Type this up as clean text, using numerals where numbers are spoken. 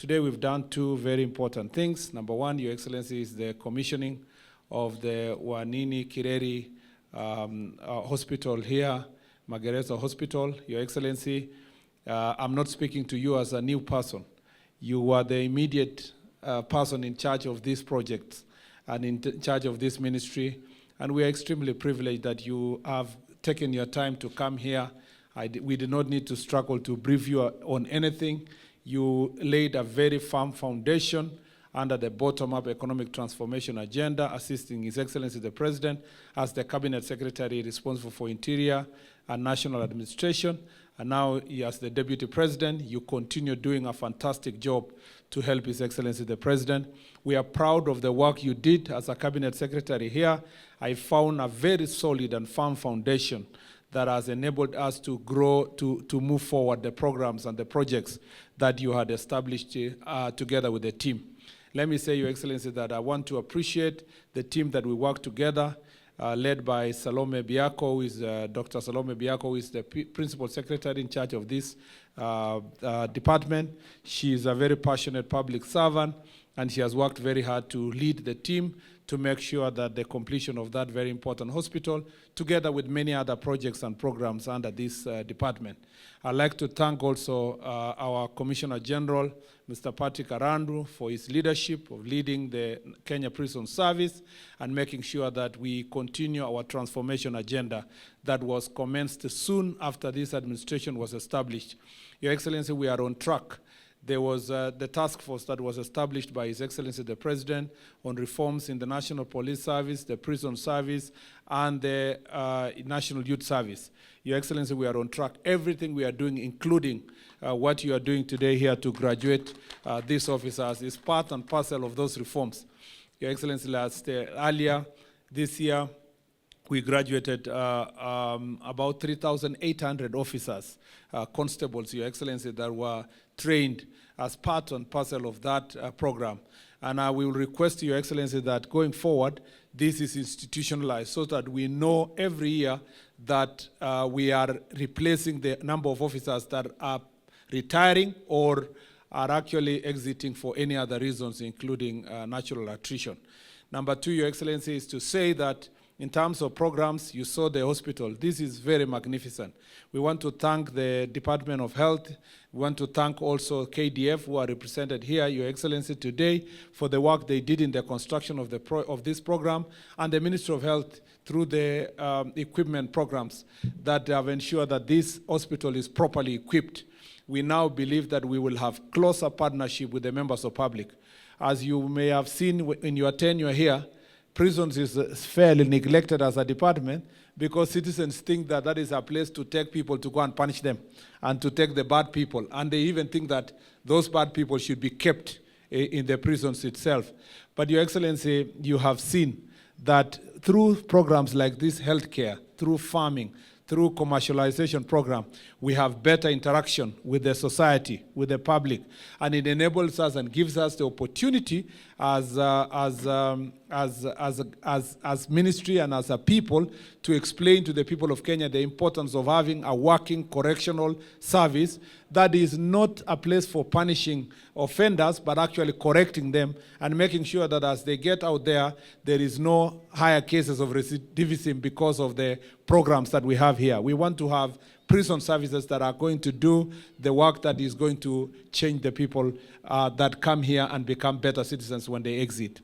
Today we've done two very important things. Number one, Your Excellency, is the commissioning of the Wanini Kireri hospital here, Magereza Hospital. Your Excellency, I'm not speaking to you as a new person. You were the immediate person in charge of this project and in charge of this ministry. And we are extremely privileged that you have taken your time to come here. We did not need to struggle to brief you on anything. You laid a very firm foundation under the bottom-up economic transformation agenda, assisting His Excellency the President as the Cabinet Secretary responsible for Interior and National Administration. And now, as the Deputy President, you continue doing a fantastic job to help His Excellency the President. We are proud of the work you did as a Cabinet Secretary here. I found a very solid and firm foundation that has enabled us to grow, to move forward the programs and the projects that you had established together with the team. Let me say, Your Excellency, that I want to appreciate the team that we work together, led by Salome Biako, who is Dr. Salome Biako, who is the Principal Secretary in charge of this department. She is a very passionate public servant, and she has worked very hard to lead the team to make sure that the completion of that very important hospital, together with many other projects and programs under this department. I'd like to thank also our Commissioner General, Mr. Patrick Arandu, for his leadership of leading the Kenya Prison Service and making sure that we continue our transformation agenda that was commenced soon after this administration was established. Your Excellency, we are on track. There was the task force that was established by His Excellency the President on reforms in the National Police Service, the Prison Service, and the National Youth Service. Your Excellency, we are on track. Everything we are doing, including what you are doing today here to graduate these officers, is part and parcel of those reforms. Your Excellency, earlier this year, we graduated about 3,800 officers, constables, Your Excellency, that were trained as part and parcel of that program. And I will request, Your Excellency, that going forward, this is institutionalized so that we know every year that we are replacing the number of officers that are retiring or are actually exiting for any other reasons, including natural attrition. Number two, Your Excellency, is to say that in terms of programs, you saw the hospital. This is very magnificent. We want to thank the Department of Health. We want to thank also KDF, who are represented here, Your Excellency, today, for the work they did in the construction of this program, and the Ministry of Health through the equipment programs that have ensured that this hospital is properly equipped. We now believe that we will have closer partnership with the members of public. As you may have seen in your tenure here, prisons is fairly neglected as a department because citizens think that that is a place to take people to go and punish them and to take the bad people. And they even think that those bad people should be kept in the prisons itself. But Your Excellency, you have seen that through programs like this healthcare, through farming, through commercialization program, we have better interaction with the society, with the public, and it enables us and gives us the opportunity as ministry and as a people to explain to the people of Kenya the importance of having a working correctional service that is not a place for punishing offenders, but actually correcting them and making sure that as they get out there, there is no higher cases of recidivism because of the programs that we have here. We want to have prison services that are going to do the work that is going to change the people that come here and become better citizens when they exit.